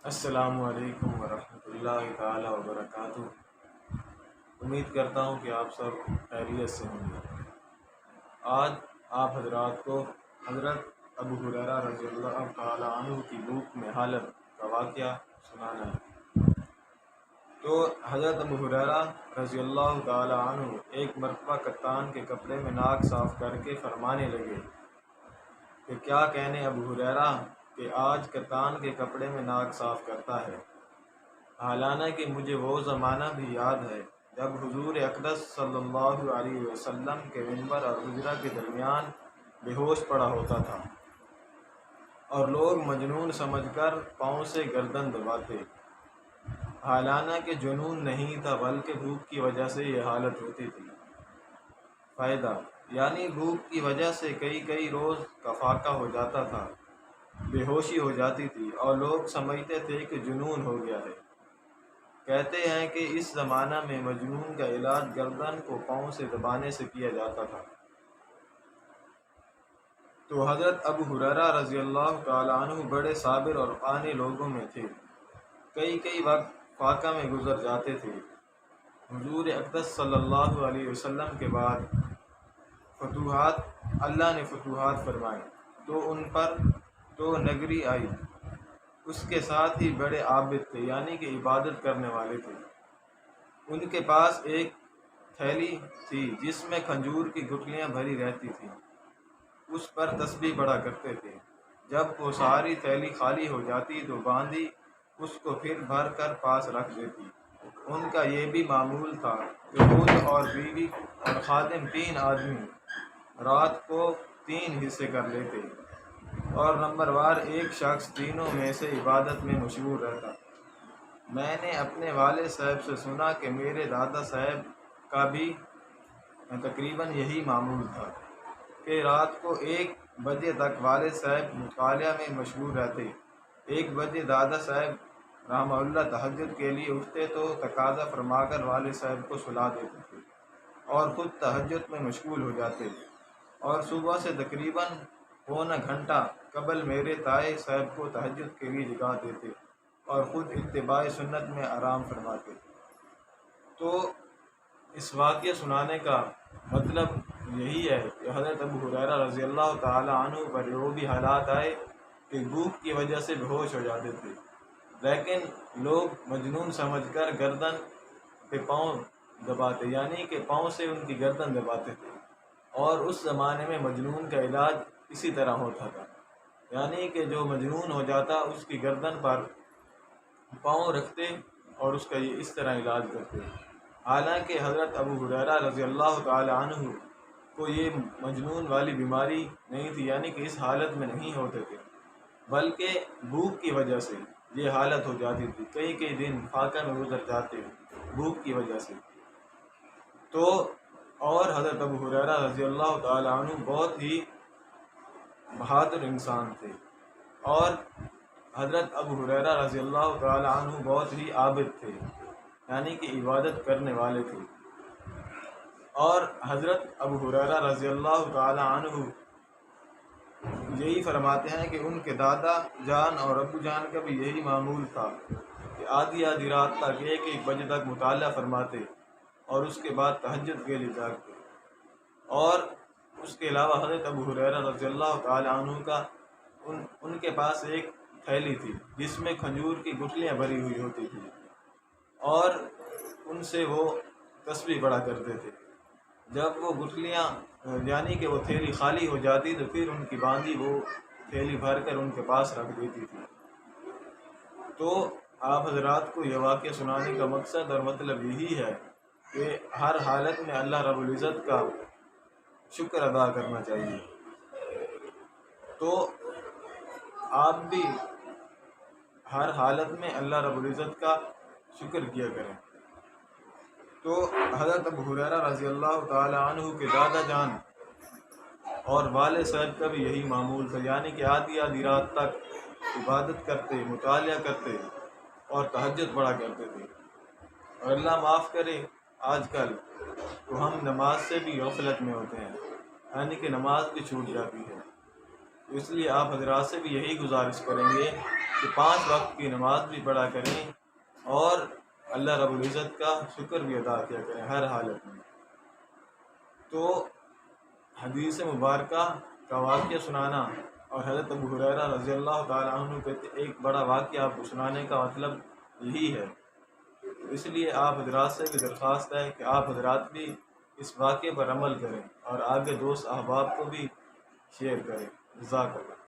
السلام علیکم ورحمۃ اللہ تعالی وبرکاتہ۔ امید کرتا ہوں کہ آپ سب خیریت سے ہوں گے۔ آج آپ حضرات کو حضرت ابو ہریرہ رضی اللہ تعالی عنہ کی بھوک میں حالت کا واقعہ سنانا ہے۔ تو حضرت ابو ہریرہ رضی اللہ تعالی عنہ ایک مرتبہ کپتان کے کپڑے میں ناک صاف کر کے فرمانے لگے کہ کیا کہنے ابو ہریرہ کہ آج کپتان کے کپڑے میں ناک صاف کرتا ہے، حالانکہ مجھے وہ زمانہ بھی یاد ہے جب حضور اقدس صلی اللہ علیہ وسلم کے منبر اور حجرہ کے درمیان بے ہوش پڑا ہوتا تھا اور لوگ مجنون سمجھ کر پاؤں سے گردن دباتے، حالانکہ جنون نہیں تھا بلکہ بھوک کی وجہ سے یہ حالت ہوتی تھی۔ فائدہ یعنی بھوک کی وجہ سے کئی روز کا فاقہ ہو جاتا تھا، بے ہوشی ہو جاتی تھی اور لوگ سمجھتے تھے کہ جنون ہو گیا ہے۔ کہتے ہیں کہ اس زمانہ میں مجنون کا علاج گردن کو پاؤں سے دبانے سے کیا جاتا تھا۔ تو حضرت ابو ہریرہ رضی اللہ تعالیٰ عنہ بڑے صابر اور قانی لوگوں میں تھے، کئی وقت فاقہ میں گزر جاتے تھے۔ حضور اقدس صلی اللہ علیہ وسلم کے بعد اللہ نے فتوحات فرمائے تو ان پر تو نگری آئی، اس کے ساتھ ہی بڑے عابد تھے، یعنی کہ عبادت کرنے والے تھے۔ ان کے پاس ایک تھیلی تھی جس میں کھجور کی گٹلیاں بھری رہتی تھیں، اس پر تسبیح پڑھا کرتے تھے۔ جب وہ ساری تھیلی خالی ہو جاتی تو باندھی اس کو پھر بھر کر پاس رکھ دیتی۔ ان کا یہ بھی معمول تھا کہ خود اور بیوی اور خادم 3 آدمی رات کو 3 حصے کر لیتے اور نمبر وار ایک شخص تینوں میں سے عبادت میں مشغول رہتا۔ میں نے اپنے والد صاحب سے سنا کہ میرے دادا صاحب کا بھی تقریباً یہی معمول تھا کہ رات کو 1 بجے تک والد صاحب مطالعہ میں مشغول رہتے۔ 1 بجے دادا صاحب رحمہ اللہ تہجد کے لیے اٹھتے تو تقاضا فرما کر والد صاحب کو سلا دیتے تھے اور خود تہجد میں مشغول ہو جاتے، اور صبح سے تقریباً پونا گھنٹہ قبل میرے تائی صاحب کو تہجد کے لیے جگا دیتے اور خود اتباع سنت میں آرام فرماتے۔ تو اس واقعہ سنانے کا مطلب یہی ہے کہ حضرت ابو ہریرہ رضی اللہ تعالی عنہ پر وہ بھی حالات آئے کہ بھوک کی وجہ سے بے ہوش ہو جاتے تھے، لیکن لوگ مجنون سمجھ کر گردن پہ پاؤں دباتے، یعنی کہ پاؤں سے ان کی گردن دباتے تھے، اور اس زمانے میں مجنون کا علاج اسی طرح ہوتا تھا، یعنی کہ جو مجنون ہو جاتا اس کی گردن پر پاؤں رکھتے اور اس کا یہ اس طرح علاج کرتے۔ حالانکہ حضرت ابو ہریرہ رضی اللہ تعالی عنہ کو یہ مجنون والی بیماری نہیں تھی، یعنی کہ اس حالت میں نہیں ہوتے تھے، بلکہ بھوک کی وجہ سے یہ حالت ہو جاتی تھی، کئی دن فاقہ میں گزر جاتے بھوک کی وجہ سے۔ تو اور حضرت ابو ہریرہ رضی اللہ تعالی عنہ بہت ہی بہادر انسان تھے، اور حضرت ابو ہریرہ رضی اللہ تعالی عنہ بہت ہی عابد تھے، یعنی کہ عبادت کرنے والے تھے۔ اور حضرت ابو ہریرہ رضی اللہ تعالی عنہ یہی فرماتے ہیں کہ ان کے دادا جان اور ابو جان کا بھی یہی معمول تھا کہ آدھی رات تک 1 بجے تک مطالعہ فرماتے اور اس کے بعد تہجد کے لیے جاگتے۔ اور اس کے علاوہ حضرت ابو ہریرہ رضی اللہ تعالی عنہ کا ان کے پاس ایک تھیلی تھی جس میں کھجور کی گٹلیاں بھری ہوئی ہوتی تھی، اور ان سے وہ تسبیح پڑھا کرتے تھے۔ جب وہ گٹلیاں یعنی کہ وہ تھیلی خالی ہو جاتی تو پھر ان کی باندھی وہ تھیلی بھر کر ان کے پاس رکھ دیتی تھی۔ تو آپ حضرات کو یہ واقعہ سنانے کا مقصد اور مطلب یہی ہے کہ ہر حالت میں اللہ رب العزت کا شکر ادا کرنا چاہیے۔ تو آپ بھی ہر حالت میں اللہ رب العزت کا شکر کیا کریں۔ تو حضرت ابو ہریرہ رضی اللہ تعالی عنہ کے دادا جان اور والد صاحب کا بھی یہی معمول تھا، یعنی کہ آدھی رات تک عبادت کرتے، مطالعہ کرتے اور تہجد پڑھا کرتے تھے۔ اور اللہ معاف کرے، آج کل تو ہم نماز سے بھی غفلت میں ہوتے ہیں، یعنی کہ نماز بھی چھوٹ جاتی ہے، اس لیے آپ حضرات سے بھی یہی گزارش کریں گے کہ 5 وقت کی نماز بھی پڑھا کریں اور اللہ رب العزت کا شکر بھی ادا کیا کریں ہر حالت میں۔ تو حدیث مبارکہ کا واقعہ سنانا اور حضرت ابو ہریرہ رضی اللہ تعالیٰ عنہ کے ایک بڑا واقعہ آپ کو سنانے کا مطلب یہی ہے۔ اس لیے آپ حضرات سے بھی درخواست ہے کہ آپ حضرات بھی اس واقعے پر عمل کریں اور آگے دوست احباب کو بھی شیئر کریں۔ جزاک اللہ۔